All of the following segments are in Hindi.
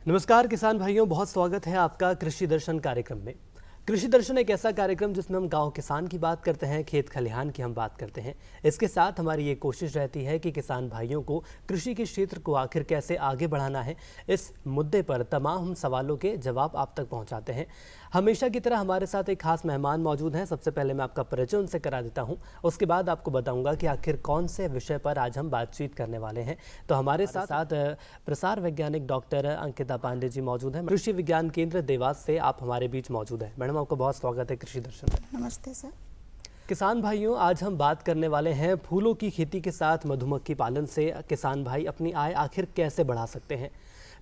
नमस्कार किसान भाइयों, बहुत स्वागत है आपका कृषि दर्शन कार्यक्रम में। कृषि दर्शन एक ऐसा कार्यक्रम जिसमें हम गांव किसान की बात करते हैं, खेत खलिहान की हम बात करते हैं। इसके साथ हमारी ये कोशिश रहती है कि किसान भाइयों को कृषि के क्षेत्र को आखिर कैसे आगे बढ़ाना है, इस मुद्दे पर तमाम हम सवालों के जवाब आप तक पहुंचाते हैं। हमेशा की तरह हमारे साथ एक खास मेहमान मौजूद हैं। सबसे पहले मैं आपका परिचय उनसे करा देता हूं, उसके बाद आपको बताऊंगा कि आखिर कौन से विषय पर आज हम बातचीत करने वाले हैं। तो हमारे साथ प्रसार वैज्ञानिक डॉक्टर अंकिता पांडे जी मौजूद हैं। कृषि विज्ञान केंद्र देवास से आप हमारे बीच मौजूद हैं। मैडम, आपका बहुत स्वागत है कृषि दर्शन में। नमस्ते सर। किसान भाइयों, आज हम बात करने वाले हैं फूलों की खेती के साथ मधुमक्खी पालन से किसान भाई अपनी आय आखिर कैसे बढ़ा सकते हैं।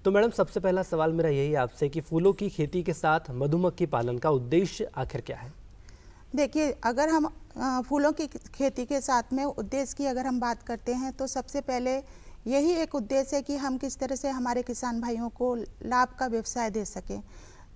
तो मैडम, सबसे पहला सवाल मेरा यही है आपसे कि फूलों की खेती के साथ मधुमक्खी पालन का उद्देश्य आखिर क्या है। देखिए, अगर हम फूलों की खेती के साथ में उद्देश्य की अगर हम बात करते हैं तो सबसे पहले यही एक उद्देश्य है कि हम किस तरह से हमारे किसान भाइयों को लाभ का व्यवसाय दे सकें।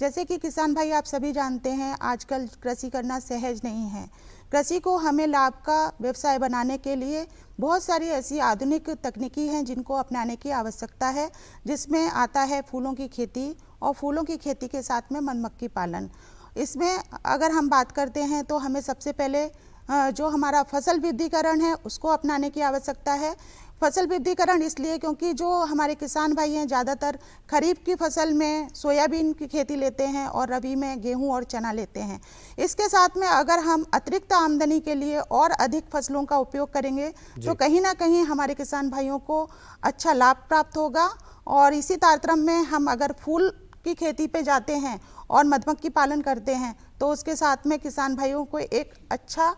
जैसे कि किसान भाई आप सभी जानते हैं, आजकल कृषि करना सहज नहीं है। कृषि को हमें लाभ का व्यवसाय बनाने के लिए बहुत सारी ऐसी आधुनिक तकनीकी हैं जिनको अपनाने की आवश्यकता है, जिसमें आता है फूलों की खेती और फूलों की खेती के साथ में मधुमक्खी पालन। इसमें अगर हम बात करते हैं तो हमें सबसे पहले जो हमारा फसल वृद्धिकरण है उसको अपनाने की आवश्यकता है। फसल वृद्धिकरण इसलिए क्योंकि जो हमारे किसान भाई हैं ज़्यादातर खरीफ की फसल में सोयाबीन की खेती लेते हैं और रबी में गेहूं और चना लेते हैं। इसके साथ में अगर हम अतिरिक्त आमदनी के लिए और अधिक फसलों का उपयोग करेंगे तो कहीं ना कहीं हमारे किसान भाइयों को अच्छा लाभ प्राप्त होगा। और इसी तारतम्य में हम अगर फूल की खेती पे जाते हैं और मधुमक्खी पालन करते हैं तो उसके साथ में किसान भाइयों को एक अच्छा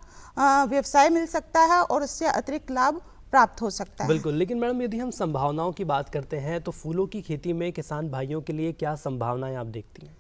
व्यवसाय मिल सकता है और उससे अतिरिक्त लाभ प्राप्त हो सकता है। बिल्कुल, लेकिन मैडम यदि हम संभावनाओं की बात करते हैं तो फूलों की खेती में किसान भाइयों के लिए क्या संभावनाएं आप देखती हैं।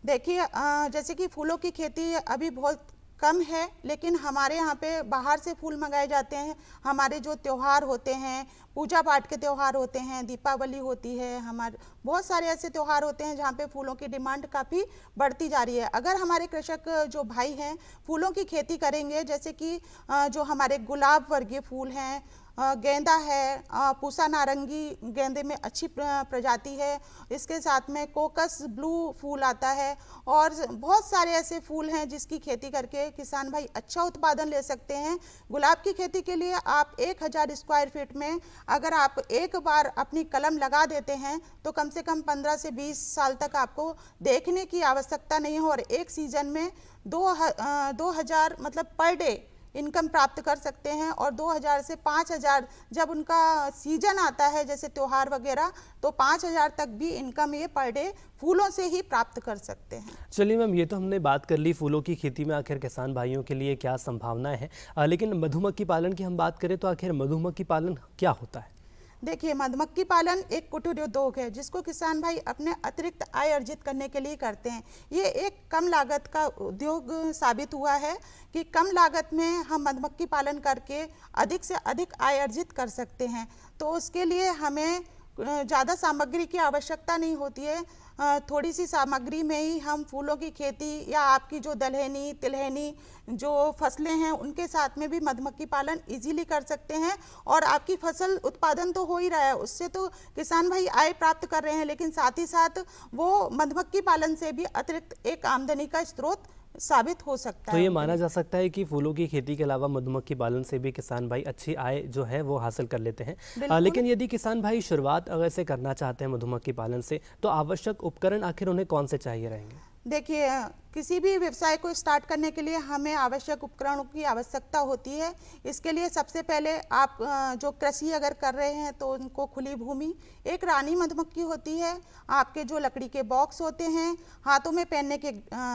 देखिए, जैसे कि फूलों की खेती अभी बहुत कम है, लेकिन हमारे यहाँ पे बाहर से फूल मंगाए जाते हैं। हमारे जो त्यौहार होते हैं, पूजा पाठ के त्यौहार होते हैं, दीपावली होती है, हमारे बहुत सारे ऐसे त्यौहार होते हैं जहाँ पे फूलों की डिमांड काफ़ी बढ़ती जा रही है। अगर हमारे कृषक जो भाई हैं फूलों की खेती करेंगे, जैसे कि जो हमारे गुलाब वर्गीय फूल हैं, गेंदा है, पूसा नारंगी गेंदे में अच्छी प्रजाति है, इसके साथ में कोकस ब्लू फूल आता है और बहुत सारे ऐसे फूल हैं जिसकी खेती करके किसान भाई अच्छा उत्पादन ले सकते हैं। गुलाब की खेती के लिए आप 1000 स्क्वायर फीट में अगर आप एक बार अपनी कलम लगा देते हैं तो कम से कम 15 से 20 साल तक आपको देखने की आवश्यकता नहीं है और एक सीजन में 2000 मतलब पर डे इनकम प्राप्त कर सकते हैं। और 2000 से 5000 जब उनका सीजन आता है जैसे त्योहार वगैरह, तो 5000 तक भी इनकम ये पर डे फूलों से ही प्राप्त कर सकते हैं। चलिए मैम, ये तो हमने बात कर ली फूलों की खेती में आखिर किसान भाइयों के लिए क्या संभावनाएं हैं, लेकिन मधुमक्खी पालन की हम बात करें तो आखिर मधुमक्खी पालन क्या होता है। देखिए, मधुमक्खी पालन एक कुटीर उद्योग है जिसको किसान भाई अपने अतिरिक्त आय अर्जित करने के लिए करते हैं। ये एक कम लागत का उद्योग साबित हुआ है कि कम लागत में हम मधुमक्खी पालन करके अधिक से अधिक आय अर्जित कर सकते हैं। तो उसके लिए हमें ज़्यादा सामग्री की आवश्यकता नहीं होती है। थोड़ी सी सामग्री में ही हम फूलों की खेती या आपकी जो दलहनी तिलहनी जो फसलें हैं उनके साथ में भी मधुमक्खी पालन इजीली कर सकते हैं और आपकी फसल उत्पादन तो हो ही रहा है, उससे तो किसान भाई आय प्राप्त कर रहे हैं, लेकिन साथ ही साथ वो मधुमक्खी पालन से भी अतिरिक्त एक आमदनी का स्रोत साबित हो सकता है। तो ये माना जा सकता है कि फूलों की खेती के अलावा मधुमक्खी पालन से भी किसान भाई अच्छी आय जो है वो हासिल कर लेते हैं। लेकिन यदि किसान भाई शुरुआत अगर से करना चाहते हैं मधुमक्खी पालन से, तो आवश्यक उपकरण आखिर उन्हें कौन से चाहिए रहेंगे। देखिए, किसी भी व्यवसाय को स्टार्ट करने के लिए हमें आवश्यक उपकरणों की आवश्यकता होती है। इसके लिए सबसे पहले आप जो कृषि अगर कर रहे हैं तो उनको खुली भूमि, एक रानी मधुमक्खी होती है, आपके जो लकड़ी के बॉक्स होते हैं, हाथों में पहनने के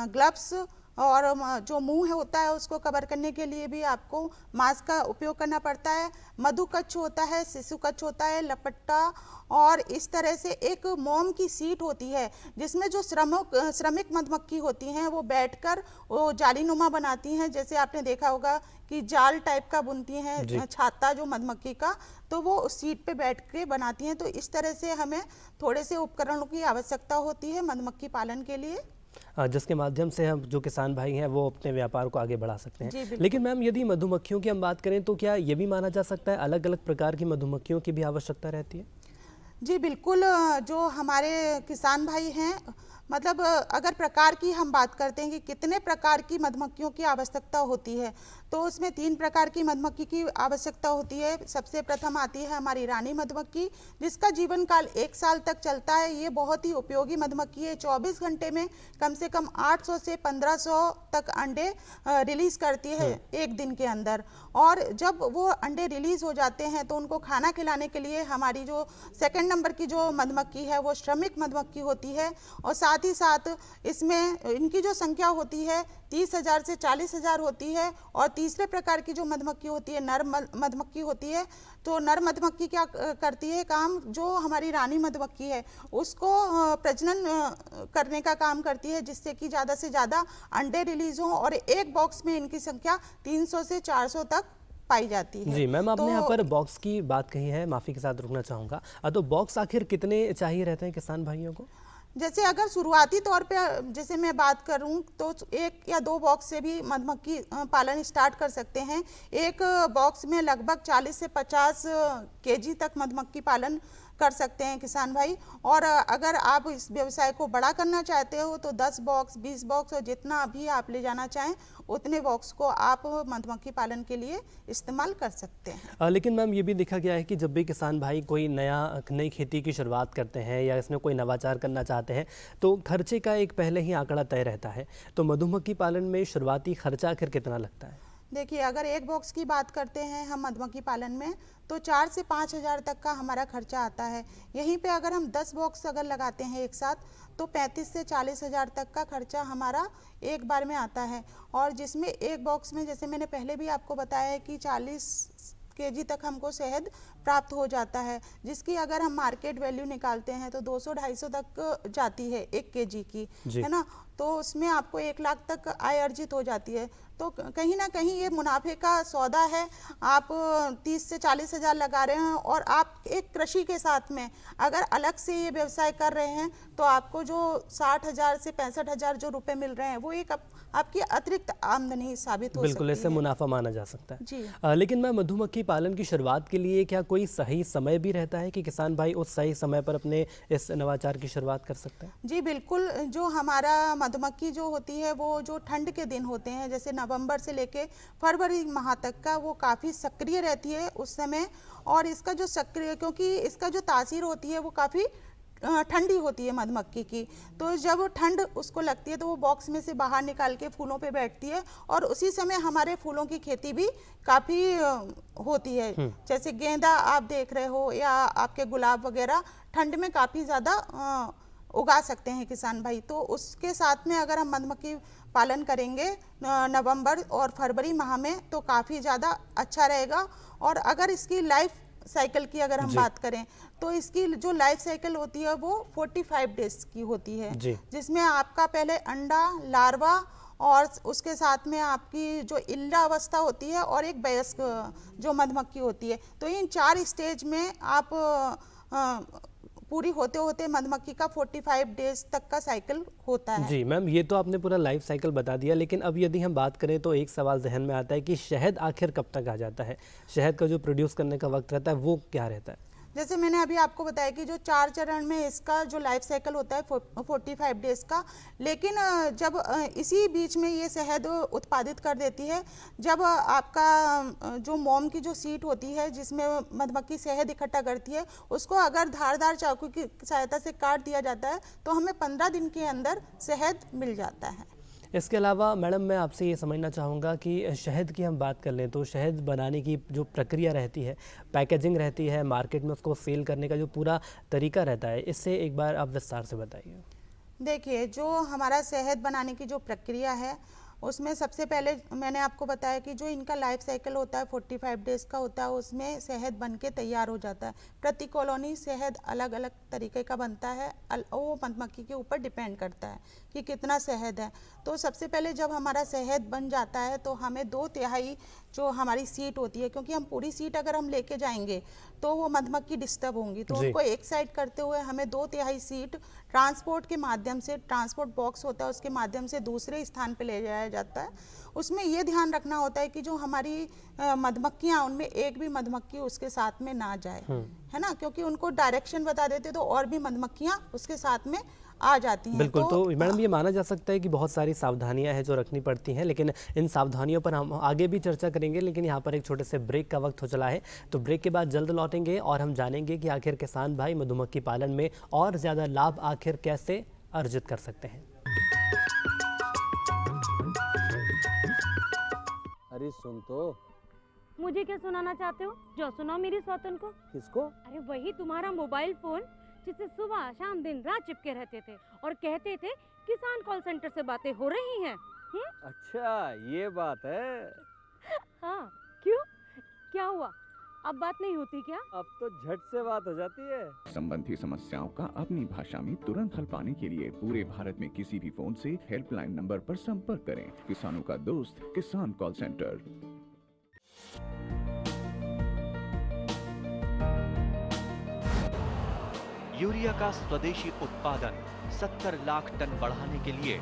ग्लव्स और जो मुंह होता है उसको कवर करने के लिए भी आपको मास्क का उपयोग करना पड़ता है। मधुकच्छ होता है, शिशु कच्छ होता है, लपट्टा और इस तरह से एक मोम की सीट होती है जिसमें जो श्रमिक मधुमक्खी होती हैं वो बैठकर वो जालीनुमा बनाती हैं। जैसे आपने देखा होगा कि जाल टाइप का बुनती हैं छाता जो मधुमक्खी का, तो वो उस सीट पे बैठ के बनाती हैं। तो इस तरह से हमें थोड़े से उपकरणों की आवश्यकता होती है मधुमक्खी पालन के लिए, जिसके माध्यम से हम जो किसान भाई हैं वो अपने व्यापार को आगे बढ़ा सकते हैं। लेकिन मैम, यदि मधुमक्खियों की हम बात करें तो क्या ये भी माना जा सकता है अलग अलग प्रकार की मधुमक्खियों की भी आवश्यकता रहती है। जी बिल्कुल, जो हमारे किसान भाई हैं, मतलब अगर प्रकार की हम बात करते हैं कि कितने प्रकार की मधुमक्खियों की आवश्यकता होती है, तो उसमें 3 प्रकार की मधुमक्खी की आवश्यकता होती है। सबसे प्रथम आती है हमारी रानी मधुमक्खी, जिसका जीवन काल 1 साल तक चलता है। ये बहुत ही उपयोगी मधुमक्खी है। 24 घंटे में कम से कम 800 से 1500 तक अंडे रिलीज करती है एक दिन के अंदर। और जब वो अंडे रिलीज हो जाते हैं तो उनको खाना खिलाने के लिए हमारी जो सेकंड नंबर की जो मधुमक्खी है वो श्रमिक मधुमक्खी होती है। और साथ ही साथ इसमें इनकी जो संख्या होती है 30,000 से 40,000 होती है। और तीसरे प्रकार की जो मधुमक्खी होती है नर मधुमक्खी होती है। तो नर मधुमक्खी क्या करती है काम, जो हमारी रानी मधुमक्खी है उसको प्रजनन करने का काम करती है, जिससे कि ज़्यादा से ज़्यादा अंडे रिलीज हों। और एक बॉक्स में इनकी संख्या 300 से 400 तक पाई जाती है। जी मैम, आपने तो यहाँ पर बॉक्स की बात कही है, माफ़ी के साथ रुकना चाहूँगा। तो बॉक्स आखिर कितने चाहिए रहते हैं किसान भाइयों को? जैसे अगर शुरुआती तौर पे जैसे मैं बात करूं तो 1 या 2 बॉक्स से भी मधुमक्खी पालन स्टार्ट कर सकते हैं। एक बॉक्स में लगभग 40 से 50 केजी तक मधुमक्खी पालन कर सकते हैं किसान भाई। और अगर आप इस व्यवसाय को बड़ा करना चाहते हो तो 10 बॉक्स, 20 बॉक्स और जितना भी आप ले जाना चाहें उतने बॉक्स को आप मधुमक्खी पालन के लिए इस्तेमाल कर सकते हैं। लेकिन मैम ये भी देखा गया है कि जब भी किसान भाई कोई नई खेती की शुरुआत करते हैं या इसमें कोई नवाचार करना चाहते हैं तो खर्चे का एक पहले ही आंकड़ा तय रहता है। तो मधुमक्खी पालन में शुरुआती खर्चा आखिर कितना लगता है? देखिए, अगर एक बॉक्स की बात करते हैं हम मधुमक्खी पालन में तो 4 से 5,000 तक का हमारा खर्चा आता है। यहीं पे अगर हम 10 बॉक्स अगर लगाते हैं एक साथ तो 35 से 40,000 तक का खर्चा हमारा एक बार में आता है। और जिसमें एक बॉक्स में जैसे मैंने पहले भी आपको बताया है कि 40 केजी तक हमको शहद प्राप्त हो जाता है, जिसकी अगर हम मार्केट वैल्यू निकालते हैं तो 200-250 तक जाती है 1 केजी की, है ना। तो उसमें आपको 1 लाख तक आय अर्जित हो जाती है। तो कहीं ना कहीं ये मुनाफे का सौदा है। आप 30 से 40,000 लगा रहे हैं और आप एक कृषि के साथ में अगर अलग से ये व्यवसाय कर रहे हैं तो आपको जो 60,000 से 65,000 जो रुपए मिल रहे हैं वो एक आपकी अतिरिक्त आमदनी साबित हो सकती है। बिल्कुल, इससे मुनाफा माना जा सकता है जी। लेकिन मैं मधुमक्खी पालन की शुरुआत के लिए क्या कोई सही समय भी रहता है कि किसान भाई उस सही समय पर अपने इस नवाचार की शुरुआत कर सकते हैं? जी बिल्कुल, जो हमारा मधुमक्खी जो होती है वो जो ठंड के दिन होते हैं जैसे नवंबर से लेके फरवरी माह तक का वो काफ़ी सक्रिय रहती है उस समय। और इसका जो सक्रिय, क्योंकि इसका जो तासीर होती है वो काफ़ी ठंडी होती है मधुमक्खी की। तो जब ठंड उसको लगती है तो वो बॉक्स में से बाहर निकाल के फूलों पे बैठती है और उसी समय हमारे फूलों की खेती भी काफ़ी होती है। जैसे गेंदा आप देख रहे हो या आपके गुलाब वगैरह ठंड में काफ़ी ज़्यादा उगा सकते हैं किसान भाई। तो उसके साथ में अगर हम मधुमक्खी पालन करेंगे नवंबर और फरवरी माह में तो काफ़ी ज़्यादा अच्छा रहेगा। और अगर इसकी लाइफ साइकिल की अगर हम बात करें तो इसकी जो लाइफ साइकिल होती है वो 45 डेज की होती है, जिसमें आपका पहले अंडा, लार्वा और उसके साथ में आपकी जो इल्ला अवस्था होती है और एक वयस्क जो मधुमक्खी होती है। तो इन 4 स्टेज में आप पूरी होते होते मधुमक्खी का 45 डेज तक का साइकिल होता है। जी मैम, ये तो आपने पूरा लाइफ साइकिल बता दिया, लेकिन अब यदि हम बात करें तो एक सवाल जहन में आता है कि शहद आखिर कब तक आ जाता है? शहद का जो प्रोड्यूस करने का वक्त रहता है वो क्या रहता है? जैसे मैंने अभी आपको बताया कि जो 4 चरण में इसका जो लाइफ साइकिल होता है 45 डेज का, लेकिन जब इसी बीच में ये शहद उत्पादित कर देती है। जब आपका जो मोम की जो सीट होती है जिसमें मधुमक्खी शहद इकट्ठा करती है उसको अगर धारदार चाकू की सहायता से काट दिया जाता है तो हमें 15 दिन के अंदर शहद मिल जाता है। इसके अलावा मैडम मैं आपसे ये समझना चाहूँगा कि शहद की हम बात कर लें तो शहद बनाने की जो प्रक्रिया रहती है, पैकेजिंग रहती है, मार्केट में उसको सेल करने का जो पूरा तरीका रहता है, इससे एक बार आप विस्तार से बताइए। देखिए, जो हमारा शहद बनाने की जो प्रक्रिया है उसमें सबसे पहले मैंने आपको बताया कि जो इनका लाइफ साइकिल होता है 45 डेज का होता है, उसमें शहद बन के तैयार हो जाता है। प्रति कॉलोनी शहद अलग अलग तरीके का बनता है, वो मधुमक्खी के ऊपर डिपेंड करता है कि कितना शहद है। तो सबसे पहले जब हमारा शहद बन जाता है तो हमें 2/3 जो हमारी सीट होती है, क्योंकि हम पूरी सीट अगर हम लेके जाएंगे तो वो मधुमक्खी डिस्टर्ब होंगी, तो उनको एक साइड करते हुए हमें 2/3 सीट ट्रांसपोर्ट के माध्यम से, ट्रांसपोर्ट बॉक्स होता है उसके माध्यम से दूसरे स्थान पे ले जाया जाता है। उसमें ये ध्यान रखना होता है कि जो हमारी मधुमक्खियाँ उनमें एक भी मधुमक्खी उसके साथ में ना जाए, है ना, क्योंकि उनको डायरेक्शन बता देते तो और भी मधुमक्खियाँ उसके साथ में आ जाती हैं। बिल्कुल, तो मैडम ये माना जा सकता है कि बहुत सारी सावधानियां हैं जो रखनी पड़ती हैं, लेकिन इन सावधानियों पर हम आगे भी चर्चा करेंगे, लेकिन यहाँ पर एक छोटे से ब्रेक का वक्त हो चला है। तो ब्रेक के बाद जल्द लौटेंगे और हम जानेंगे कि आखिर किसान भाई मधुमक्खी पालन में और ज़्यादा लाभ आखिर कैसे अर्जित कर सकते हैं। अरे सुन तो। मुझे क्या सुनाना चाहते हो? जो सुनाओ मेरी सौतन को। किसको? अरे वही तुम्हारा मोबाइल फोन जिससे सुबह शाम दिन रात चिपके रहते थे और कहते थे किसान कॉल सेंटर से बातें हो रही हैं। अच्छा ये बात है। हाँ, क्यों? क्या हुआ? अब बात नहीं होती क्या? अब तो झट से बात हो जाती है। संबंधी समस्याओं का अपनी भाषा में तुरंत हल पाने के लिए पूरे भारत में किसी भी फोन से हेल्पलाइन नंबर पर संपर्क करें। किसानों का दोस्त किसान कॉल सेंटर। यूरिया का स्वदेशी उत्पादन 70 लाख टन बढ़ाने के लिए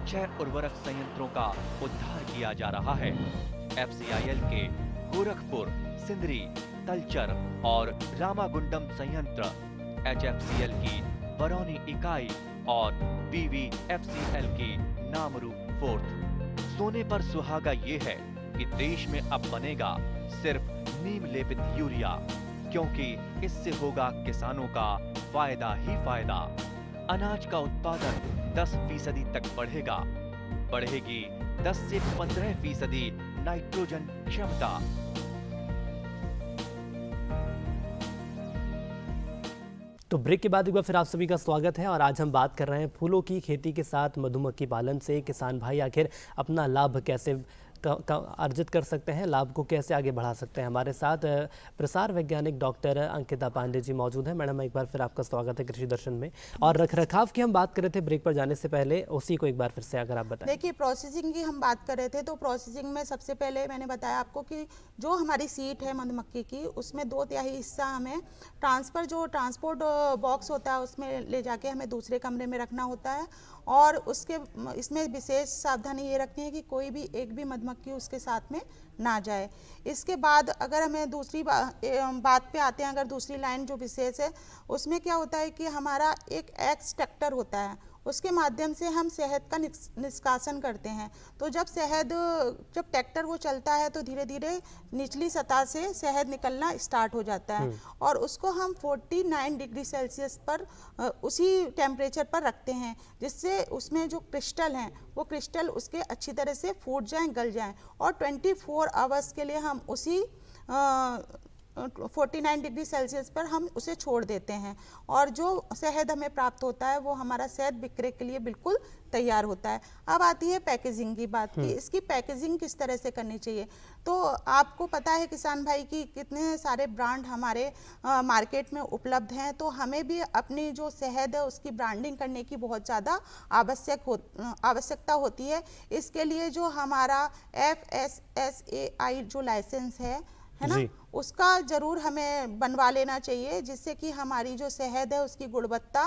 6 उर्वरक संयंत्रों का उद्धार किया जा रहा है। FCIL के गोरखपुर, सिंदरी, तलचर और रामागुंडम संयंत्र, HFCL की बरौनी इकाई और BVFCL की नामरू फोर्थ। सोने पर सुहागा ये है कि देश में अब बनेगा सिर्फ नीम लेपित यूरिया, क्योंकि इससे होगा किसानों का फायदा ही फायदा। अनाज का उत्पादन 10% तक बढ़ेगा। बढ़ेगी 10 से 15% नाइट्रोजन क्षमता। तो ब्रेक के बाद एक बार फिर आप सभी का स्वागत है और आज हम बात कर रहे हैं फूलों की खेती के साथ मधुमक्खी पालन से किसान भाई आखिर अपना लाभ कैसे अर्जित कर सकते हैं, लाभ को कैसे आगे बढ़ा सकते हैं। हमारे साथ प्रसार वैज्ञानिक डॉक्टर अंकिता पांडे जी मौजूद हैं। मैडम एक बार फिर आपका स्वागत है कृषि दर्शन में। और रखरखाव की हम बात कर रहे थे ब्रेक पर जाने से पहले, उसी को एक बार फिर से अगर आप बताएं। देखिए, प्रोसेसिंग की हम बात कर रहे थे, तो प्रोसेसिंग में सबसे पहले मैंने बताया आपको कि जो हमारी सीट है मधुमक्खी की, उसमें 2/3 हिस्सा हमें ट्रांसपोर्ट बॉक्स होता है उसमें ले जाके हमें दूसरे कमरे में रखना होता है। और इसमें विशेष सावधानी ये रखनी है कि कोई भी एक भी मधुमक्खी उसके साथ में ना जाए। इसके बाद अगर हमें दूसरी बात पे आते हैं, अगर दूसरी लाइन जो विशेष है, उसमें क्या होता है कि हमारा एक एक्सट्रैक्टर होता है, उसके माध्यम से हम शहद का निष्कासन करते हैं। तो जब ट्रैक्टर वो चलता है तो धीरे धीरे निचली सतह से शहद निकलना स्टार्ट हो जाता है और उसको हम 49 डिग्री सेल्सियस पर उसी टेम्परेचर पर रखते हैं, जिससे उसमें जो क्रिस्टल हैं वो क्रिस्टल उसके अच्छी तरह से फूट जाएं, गल जाएं। और 24 आवर्स के लिए हम उसी 49 डिग्री सेल्सियस पर हम उसे छोड़ देते हैं और जो शहद हमें प्राप्त होता है वो हमारा शहद विक्रय के लिए बिल्कुल तैयार होता है। अब आती है पैकेजिंग की बात की, इसकी पैकेजिंग किस तरह से करनी चाहिए। तो आपको पता है किसान भाई की कितने सारे ब्रांड हमारे मार्केट में उपलब्ध हैं, तो हमें भी अपनी जो शहद है उसकी ब्रांडिंग करने की बहुत ज़्यादा आवश्यकता होती है। इसके लिए जो हमारा FSSAI जो लाइसेंस है ना, उसका ज़रूर हमें बनवा लेना चाहिए, जिससे कि हमारी जो शहद है उसकी गुणवत्ता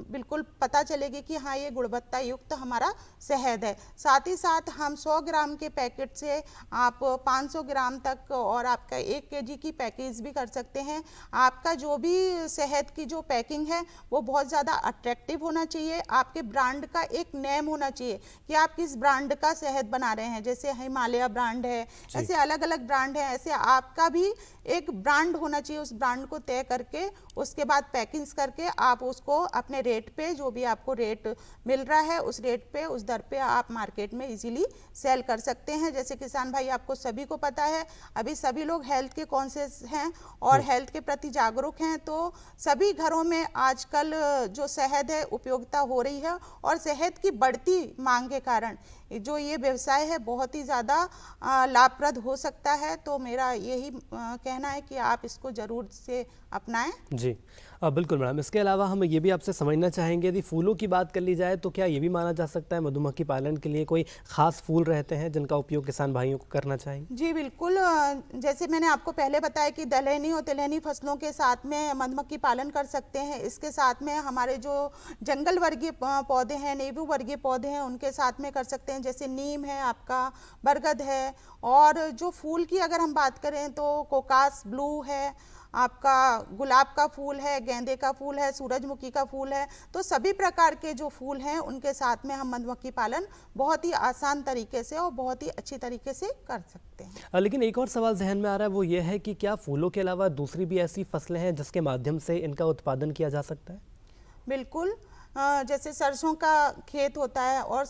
बिल्कुल पता चलेगी कि हाँ ये गुणवत्ता युक्त हमारा शहद है। साथ ही साथ हम 100 ग्राम के पैकेट से आप 500 ग्राम तक और आपका 1 kg की पैकेज भी कर सकते हैं। आपका जो भी शहद की जो पैकिंग है वो बहुत ज़्यादा अट्रैक्टिव होना चाहिए। आपके ब्रांड का एक नेम होना चाहिए कि आप किस ब्रांड का शहद बना रहे हैं। जैसे हिमालय ब्रांड है, ऐसे अलग अलग ब्रांड है, ऐसे आपका भी एक ब्रांड होना चाहिए। उस ब्रांड को तय करके उसके बाद पैकिंग करके आप उसको अपने रेट पे, जो भी आपको रेट मिल रहा है उस रेट पे, उस दर पे आप मार्केट में इजीली सेल कर सकते हैं। जैसे किसान भाई आपको सभी को पता है, अभी सभी लोग हेल्थ के कॉन्शियस हैं और हेल्थ के प्रति जागरूक हैं, तो सभी घरों में आजकल जो शहद है उपयोगिता हो रही है और शहद की बढ़ती मांग के कारण जो ये व्यवसाय है बहुत ही ज़्यादा लाभप्रद हो सकता है। तो मेरा यही कहना है कि आप इसको ज़रूर से अपनाएं। जी बिल्कुल मैडम। इसके अलावा हम ये भी आपसे समझना चाहेंगे, यदि फूलों की बात कर ली जाए तो क्या ये भी माना जा सकता है मधुमक्खी पालन के लिए कोई खास फूल रहते हैं जिनका उपयोग किसान भाइयों को करना चाहिए? जी बिल्कुल, जैसे मैंने आपको पहले बताया कि दलहनी और तिलहनी फसलों के साथ में मधुमक्खी पालन कर सकते हैं। इसके साथ में हमारे जो जंगल वर्गीय पौधे हैं, नींबू वर्गीय पौधे हैं, उनके साथ में कर सकते हैं। जैसे नीम है, आपका बरगद है, और जो फूल की अगर हम बात करें तो कोकास ब्लू है, आपका गुलाब का फूल है, गेंदे का फूल है, सूरजमुखी का फूल है, तो सभी प्रकार के जो फूल हैं उनके साथ में हम मधुमक्खी पालन बहुत ही आसान तरीके से और बहुत ही अच्छी तरीके से कर सकते हैं। लेकिन एक और सवाल जहन में आ रहा है, वो ये है कि क्या फूलों के अलावा दूसरी भी ऐसी फसलें हैं जिसके माध्यम से इनका उत्पादन किया जा सकता है? बिल्कुल। जैसे सरसों का खेत होता है और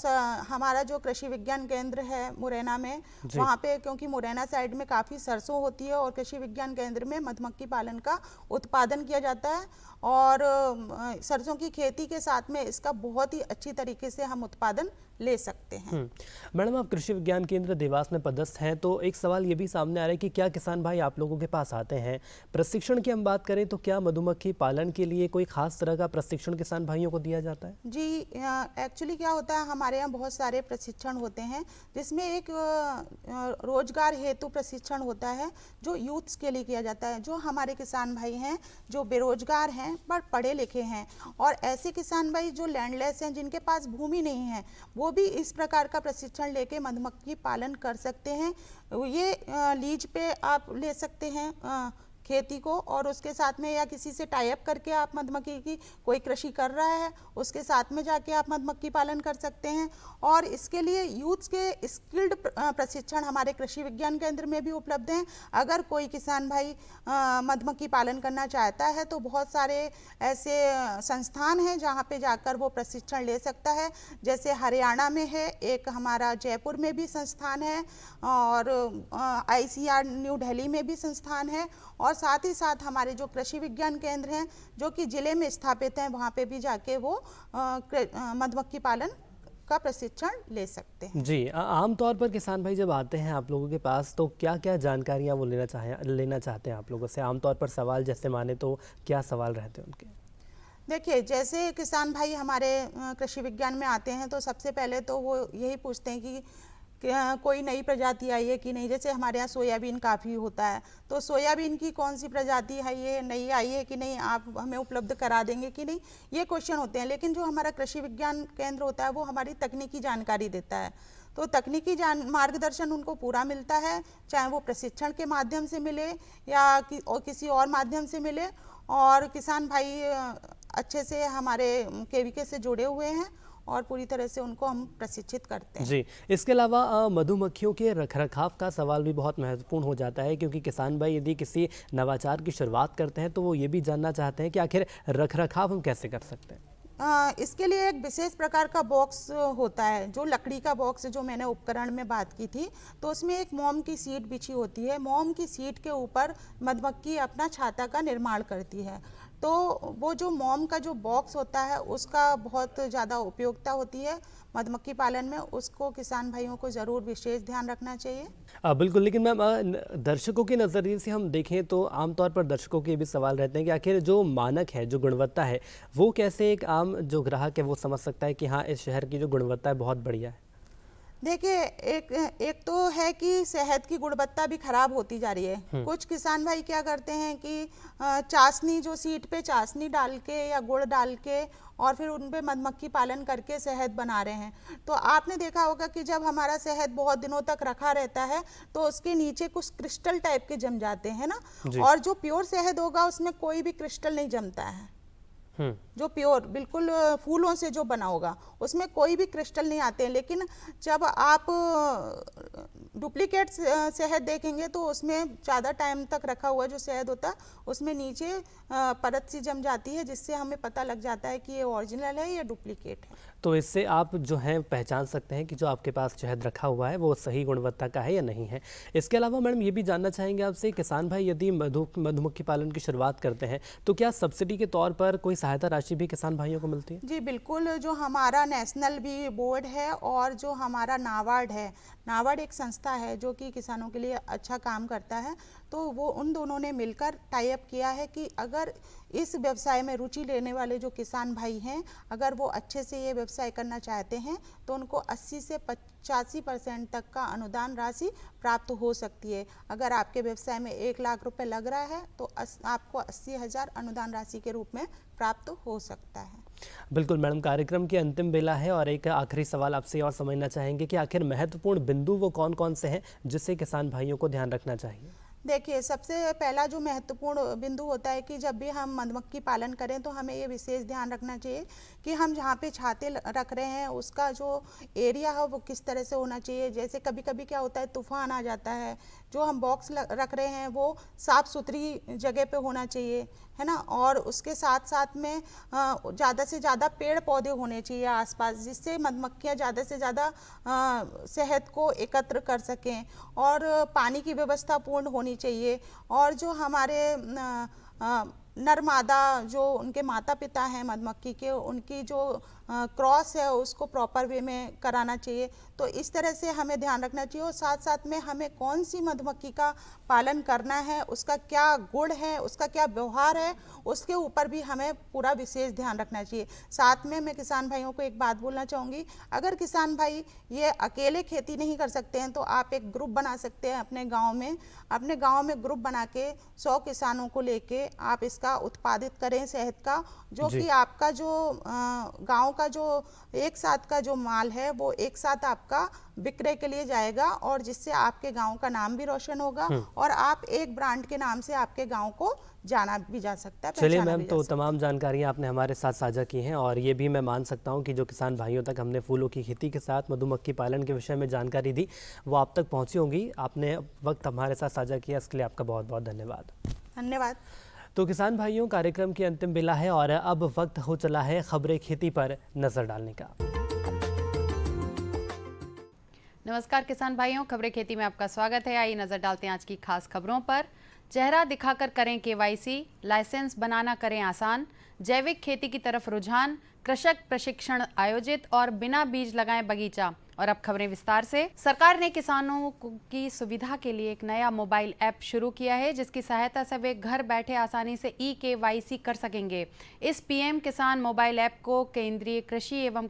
हमारा जो कृषि विज्ञान केंद्र है मुरैना में, वहाँ पे क्योंकि मुरैना साइड में काफ़ी सरसों होती है और कृषि विज्ञान केंद्र में मधुमक्खी पालन का उत्पादन किया जाता है और सरसों की खेती के साथ में इसका बहुत ही अच्छी तरीके से हम उत्पादन ले सकते हैं। मैडम, आप कृषि विज्ञान केंद्र देवास में पदस्थ हैं, तो एक सवाल ये भी सामने आ रहा है कि क्या किसान भाई आप लोगों के पास आते हैं? प्रशिक्षण की हम बात करें तो क्या मधुमक्खी पालन के लिए कोई खास तरह का प्रशिक्षण किसान भाइयों को दिया जाता है? जी, एक्चुअली क्या होता है, हमारे यहाँ बहुत सारे प्रशिक्षण होते हैं जिसमें एक रोजगार हेतु प्रशिक्षण होता है जो यूथ्स के लिए किया जाता है। जो हमारे किसान भाई हैं जो बेरोजगार हैं पर पढ़े लिखे हैं और ऐसे किसान भाई जो लैंडलेस हैं, जिनके पास भूमि नहीं है, वो भी इस प्रकार का प्रशिक्षण लेके मधुमक्खी पालन कर सकते हैं। ये लीज पे आप ले सकते हैं खेती को और उसके साथ में या किसी से टाई अप करके आप मधुमक्खी की कोई कृषि कर रहा है उसके साथ में जाके आप मधुमक्खी पालन कर सकते हैं। और इसके लिए यूथ्स के स्किल्ड प्रशिक्षण हमारे कृषि विज्ञान केंद्र में भी उपलब्ध हैं। अगर कोई किसान भाई मधुमक्खी पालन करना चाहता है तो बहुत सारे ऐसे संस्थान हैं जहाँ पे जाकर वो प्रशिक्षण ले सकता है। जैसे हरियाणा में है एक, हमारा जयपुर में भी संस्थान है और ICR न्यू दिल्ली में भी संस्थान है और साथ ही साथ हमारे जो कृषि विज्ञान केंद्र हैं जो कि जिले में स्थापित हैं, वहाँ पे भी जाके वो मधुमक्खी पालन का प्रशिक्षण ले सकते हैं। जी, आमतौर पर किसान भाई जब आते हैं आप लोगों के पास तो क्या क्या जानकारियाँ वो लेना चाहते हैं आप लोगों से? आमतौर पर सवाल जैसे माने तो क्या सवाल रहते हैं उनके? देखिए, जैसे किसान भाई हमारे कृषि विज्ञान में आते हैं तो सबसे पहले तो वो यही पूछते हैं कि कोई नई प्रजाति आई है कि नहीं। जैसे हमारे यहाँ सोयाबीन काफ़ी होता है तो सोयाबीन की कौन सी प्रजाति है, ये नई आई है कि नहीं, आप हमें उपलब्ध करा देंगे कि नहीं, ये क्वेश्चन होते हैं। लेकिन जो हमारा कृषि विज्ञान केंद्र होता है वो हमारी तकनीकी जानकारी देता है, तो तकनीकी मार्गदर्शन उनको पूरा मिलता है, चाहे वो प्रशिक्षण के माध्यम से मिले या किसी और माध्यम से मिले। और किसान भाई अच्छे से हमारे KVK से जुड़े हुए हैं और पूरी तरह से उनको हम प्रशिक्षित करते हैं। जी, इसके अलावा मधुमक्खियों के रखरखाव का सवाल भी बहुत महत्वपूर्ण हो जाता है, क्योंकि किसान भाई यदि किसी नवाचार की शुरुआत करते हैं तो वो ये भी जानना चाहते हैं कि आखिर रखरखाव हम कैसे कर सकते हैं। इसके लिए एक विशेष प्रकार का बॉक्स होता है, जो लकड़ी का बॉक्स जो मैंने उपकरण में बात की थी, तो उसमें एक मोम की शीट बिछी होती है। मोम की शीट के ऊपर मधुमक्खी अपना छाता का निर्माण करती है। तो वो जो मोम का जो बॉक्स होता है उसका बहुत ज़्यादा उपयोगिता होती है मधुमक्खी पालन में, उसको किसान भाइयों को ज़रूर विशेष ध्यान रखना चाहिए। बिल्कुल, लेकिन मैम दर्शकों के नज़रिए से हम देखें तो आमतौर पर दर्शकों के भी सवाल रहते हैं कि आखिर जो मानक है, जो गुणवत्ता है, वो कैसे एक आम जो ग्राहक है वो समझ सकता है कि हाँ इस शहर की जो गुणवत्ता है बहुत बढ़िया है। देखिए, एक तो है कि शहद की गुणवत्ता भी खराब होती जा रही है। कुछ किसान भाई क्या करते हैं कि चाशनी, जो सीट पे चाशनी डाल के या गुड़ डाल के और फिर उन पे मधुमक्खी पालन करके शहद बना रहे हैं। तो आपने देखा होगा कि जब हमारा शहद बहुत दिनों तक रखा रहता है तो उसके नीचे कुछ क्रिस्टल टाइप के जम जाते हैं ना, और जो प्योर शहद होगा उसमें कोई भी क्रिस्टल नहीं जमता है। जो प्योर बिल्कुल फूलों से जो बना होगा उसमें कोई भी क्रिस्टल नहीं आते हैं। लेकिन जब आप डुप्लीकेट शहद देखेंगे तो उसमें ज़्यादा टाइम तक रखा हुआ जो शहद होता है उसमें नीचे परत सी जम जाती है, जिससे हमें पता लग जाता है कि ये ओरिजिनल है या डुप्लीकेट है। तो इससे आप जो है पहचान सकते हैं कि जो आपके पास शहद रखा हुआ है वो सही गुणवत्ता का है या नहीं है। इसके अलावा मैडम ये भी जानना चाहेंगे आपसे, किसान भाई यदि मधुमक्खी पालन की शुरुआत करते हैं तो क्या सब्सिडी के तौर पर कोई सहायता राशि भी किसान भाइयों को मिलती है? जी बिल्कुल, जो हमारा नेशनल भी बोर्ड है और जो हमारा नाबार्ड है, नाबार्ड एक संस्था है जो कि किसानों के लिए अच्छा काम करता है, तो वो उन दोनों ने मिलकर टाई अप किया है कि अगर इस व्यवसाय में रुचि लेने वाले जो किसान भाई हैं, अगर वो अच्छे से ये व्यवसाय करना चाहते हैं तो उनको 80 से 85% तक का अनुदान राशि प्राप्त हो सकती है। अगर आपके व्यवसाय में 1 लाख रुपए लग रहा है तो आपको 80,000 अनुदान राशि के रूप में प्राप्त हो सकता है। बिल्कुल मैडम, कार्यक्रम की अंतिम बेला है और एक आखिरी सवाल आपसे और समझना चाहेंगे कि आखिर महत्वपूर्ण बिंदु वो कौन कौन से हैं जिससे किसान भाइयों को ध्यान रखना चाहिए? देखिए, सबसे पहला जो महत्वपूर्ण बिंदु होता है कि जब भी हम मधुमक्खी पालन करें तो हमें ये विशेष ध्यान रखना चाहिए कि हम जहाँ पे छाते रख रहे हैं उसका जो एरिया है वो किस तरह से होना चाहिए। जैसे कभी कभी क्या होता है, तूफान आ जाता है, जो हम बॉक्स रख रहे हैं वो साफ़ सुथरी जगह पे होना चाहिए, है ना। और उसके साथ साथ में ज़्यादा से ज़्यादा पेड़ पौधे होने चाहिए आसपास, जिससे मधुमक्खियाँ ज़्यादा से ज़्यादा शहद को एकत्र कर सकें। और पानी की व्यवस्था पूर्ण होनी चाहिए। और जो हमारे नर मादा जो उनके माता पिता हैं मधुमक्खी के, उनकी जो क्रॉस है उसको प्रॉपर वे में कराना चाहिए। तो इस तरह से हमें ध्यान रखना चाहिए। और साथ साथ में हमें कौन सी मधुमक्खी का पालन करना है, उसका क्या गुण है, उसका क्या व्यवहार है, उसके ऊपर भी हमें पूरा विशेष ध्यान रखना चाहिए। साथ में मैं किसान भाइयों को एक बात बोलना चाहूँगी, अगर किसान भाई ये अकेले खेती नहीं कर सकते हैं तो आप एक ग्रुप बना सकते हैं अपने गाँव में। अपने गाँव में ग्रुप बना के 100 किसानों को लेके आप इसका उत्पादित करें शहद का, जो कि आपका जो गाँव का जो एक साथ का जो माल है वो एक साथ आपका विक्रय के लिए जाएगा, और जिससे आपके गांव का नाम भी रोशन होगा और आप एक ब्रांड के नाम से आपके गांव को जाना भी जा सकता है। चलिए मैम, तो तमाम जानकारियाँ आपने हमारे साथ साझा की हैं, और ये भी मैं मान सकता हूँ कि जो किसान भाइयों तक हमने फूलों की खेती के साथ मधुमक्खी पालन के विषय में जानकारी दी वो आप तक पहुँची होंगी। आपने वक्त हमारे साथ साझा किया, इसके लिए आपका बहुत बहुत धन्यवाद। धन्यवाद। तो किसान भाइयों, कार्यक्रम की अंतिम बेला है और अब वक्त हो चला है खबरें खेती पर नजर डालने का। नमस्कार किसान भाइयों, खबरें खेती में आपका स्वागत है। आइए नजर डालते हैं आज की खास खबरों पर। चेहरा दिखाकर करें केवाईसी, लाइसेंस बनाना करें आसान, जैविक खेती की तरफ रुझान, कृषक प्रशिक्षण आयोजित और बिना बीज लगाएं बगीचा। और अब खबरें विस्तार से। सरकार ने किसानों की सुविधा के लिए एक नया मोबाइल ऐप शुरू किया है, जिसकी सहायता से वे घर बैठे आसानी से ई-केवाईसी कर सकेंगे। इस पीएम किसान मोबाइल ऐप को केंद्रीय कृषि एवं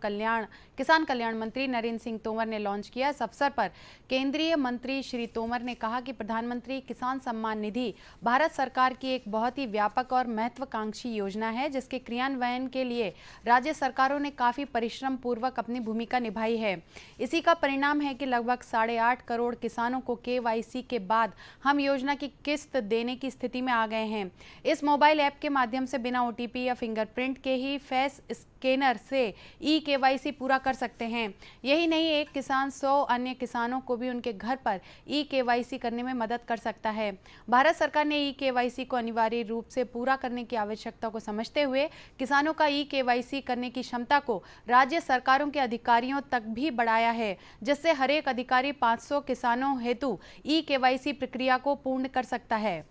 किसान कल्याण मंत्री नरेंद्र सिंह तोमर ने लॉन्च किया। इस अवसर पर केंद्रीय मंत्री श्री तोमर ने कहा कि प्रधानमंत्री किसान सम्मान निधि भारत सरकार की एक बहुत ही व्यापक और महत्वाकांक्षी योजना है, जिसके क्रियान्वयन के लिए राज्य सरकारों ने काफी परिश्रम पूर्वक अपनी भूमिका निभाई है। इसी का परिणाम है कि लगभग 8.5 करोड़ किसानों को केवाईसी के बाद हम योजना की किस्त देने की स्थिति में आ गए हैं। इस मोबाइल ऐप के माध्यम से बिना ओटीपी या फिंगरप्रिंट के ही फेस स्कैनर से ई-केवाईसी पूरा कर सकते हैं। यही नहीं, एक किसान 100 अन्य किसानों को भी उनके घर पर ई-केवाईसी करने में मदद कर सकता है। भारत सरकार ने ई-केवाईसी को अनिवार्य रूप से पूरा करने की आवश्यकता को समझते हुए किसानों का ई-केवाईसी करने की क्षमता को राज्य सरकारों के अधिकारियों तक भी बढ़ाया है, जिससे हर एक अधिकारी 500 किसानों हेतु ई-केवाईसी प्रक्रिया को पूर्ण कर सकता है।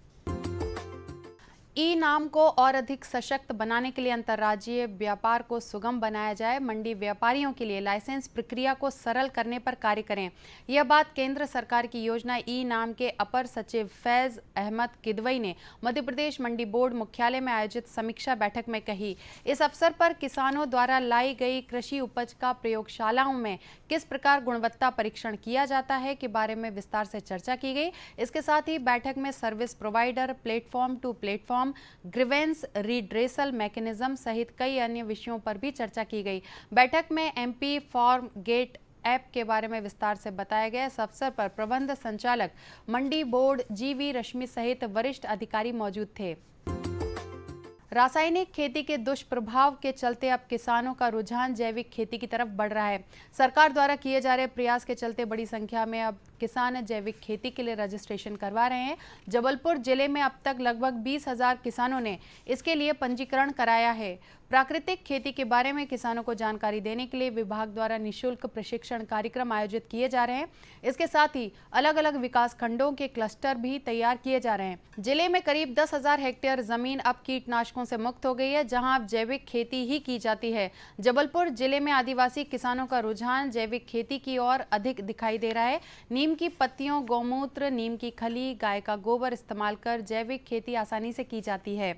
ई नाम को और अधिक सशक्त बनाने के लिए अंतर्राज्यीय व्यापार को सुगम बनाया जाए, मंडी व्यापारियों के लिए लाइसेंस प्रक्रिया को सरल करने पर कार्य करें। यह बात केंद्र सरकार की योजना ई नाम के अपर सचिव फैज अहमद किदवई ने मध्य प्रदेश मंडी बोर्ड मुख्यालय में आयोजित समीक्षा बैठक में कही। इस अवसर पर किसानों द्वारा लाई गई कृषि उपज का प्रयोगशालाओं में किस प्रकार गुणवत्ता परीक्षण किया जाता है के बारे में विस्तार से चर्चा की गई। इसके साथ ही बैठक में service provider, platform to platform, grievance redressal mechanism सहित कई अन्य विषयों पर भी चर्चा की गई। बैठक में एमपी फॉर्म गेट ऐप के बारे में विस्तार से बताया गया। इस अवसर पर प्रबंध संचालक मंडी बोर्ड जीवी रश्मि सहित वरिष्ठ अधिकारी मौजूद थे। रासायनिक खेती के दुष्प्रभाव के चलते अब किसानों का रुझान जैविक खेती की तरफ बढ़ रहा है। सरकार द्वारा किए जा रहे प्रयास के चलते बड़ी संख्या में अब किसान जैविक खेती के लिए रजिस्ट्रेशन करवा रहे हैं। जबलपुर जिले में अब तक लगभग 20,000 किसानों ने इसके लिए पंजीकरण कराया है। प्राकृतिक खेती के बारे में किसानों को जानकारी देने के लिए विभाग द्वारा निःशुल्क प्रशिक्षण कार्यक्रम आयोजित किए जा रहे हैं। इसके साथ ही अलग अलग विकास खंडों के क्लस्टर भी तैयार किए जा रहे हैं। जिले में करीब 10,000 हेक्टेयर जमीन अब कीटनाशकों से मुक्त हो गई है, जहां अब जैविक खेती ही की जाती है। जबलपुर जिले में आदिवासी किसानों का रुझान जैविक खेती की ओर अधिक दिखाई दे रहा है। नीम की पत्तियों, गौमूत्र, नीम की खली, गाय का गोबर इस्तेमाल कर जैविक खेती आसानी से की जाती है।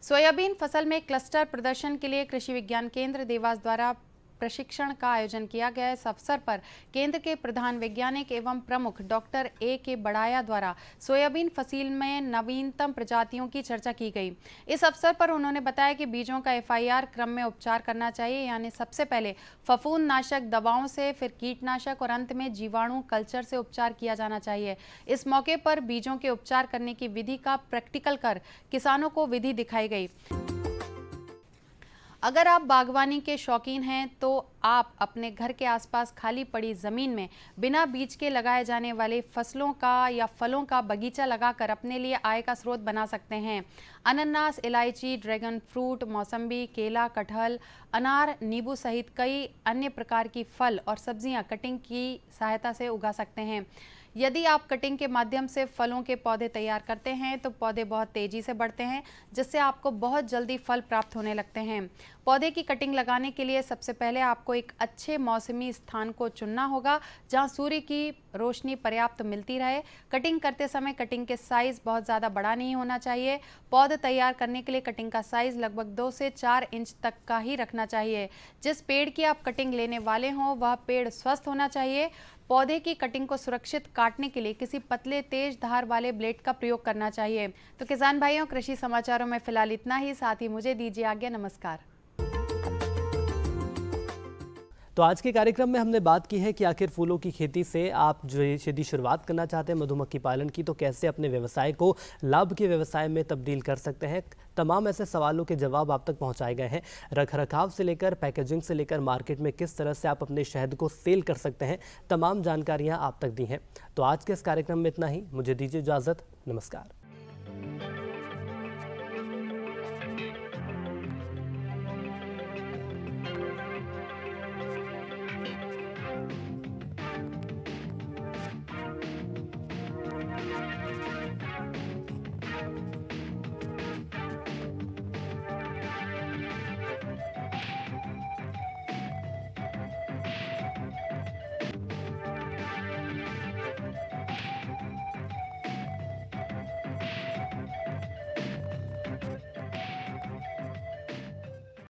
सोयाबीन फसल में क्लस्टर प्रदर्शन के लिए कृषि विज्ञान केंद्र देवास द्वारा प्रशिक्षण का आयोजन किया गया। इस अवसर पर केंद्र के प्रधान वैज्ञानिक एवं प्रमुख डॉक्टर ए.के. बड़ाया द्वारा सोयाबीन फसील में नवीनतम प्रजातियों की चर्चा की गई। इस अवसर पर उन्होंने बताया कि बीजों का FIR क्रम में उपचार करना चाहिए, यानी सबसे पहले फफूंदनाशक दवाओं से, फिर कीटनाशक और अंत में जीवाणु कल्चर से उपचार किया जाना चाहिए। इस मौके पर बीजों के उपचार करने की विधि का प्रैक्टिकल कर किसानों को विधि दिखाई गई। अगर आप बागवानी के शौकीन हैं तो आप अपने घर के आसपास खाली पड़ी ज़मीन में बिना बीज के लगाए जाने वाले फसलों का या फलों का बगीचा लगाकर अपने लिए आय का स्रोत बना सकते हैं। अनानास, इलायची, ड्रैगन फ्रूट, मौसम्बी, केला, कटहल, अनार, नींबू सहित कई अन्य प्रकार की फल और सब्जियां कटिंग की सहायता से उगा सकते हैं। यदि आप कटिंग के माध्यम से फलों के पौधे तैयार करते हैं तो पौधे बहुत तेज़ी से बढ़ते हैं, जिससे आपको बहुत जल्दी फल प्राप्त होने लगते हैं। पौधे की कटिंग लगाने के लिए सबसे पहले आपको एक अच्छे मौसमी स्थान को चुनना होगा जहां सूर्य की रोशनी पर्याप्त मिलती रहे। कटिंग करते समय कटिंग के साइज़ बहुत ज़्यादा बड़ा नहीं होना चाहिए। पौधे तैयार करने के लिए कटिंग का साइज़ लगभग 2 से 4 इंच तक का ही रखना चाहिए। जिस पेड़ की आप कटिंग लेने वाले हों वह पेड़ स्वस्थ होना चाहिए। पौधे की कटिंग को सुरक्षित काटने के लिए किसी पतले तेज धार वाले ब्लेड का प्रयोग करना चाहिए। तो किसान भाइयों, कृषि समाचारों में फिलहाल इतना ही। साथ ही मुझे दीजिए आज्ञा। नमस्कार। तो आज के कार्यक्रम में हमने बात की है कि आखिर फूलों की खेती से आप जो यदि शुरुआत करना चाहते हैं मधुमक्खी पालन की, तो कैसे अपने व्यवसाय को लाभ के व्यवसाय में तब्दील कर सकते हैं। तमाम ऐसे सवालों के जवाब आप तक पहुंचाए गए हैं। रखरखाव से लेकर पैकेजिंग से लेकर मार्केट में किस तरह से आप अपने शहद को सेल कर सकते हैं, तमाम जानकारियां आप तक दी हैं। तो आज के इस कार्यक्रम में इतना ही। मुझे दीजिए इजाज़त। नमस्कार।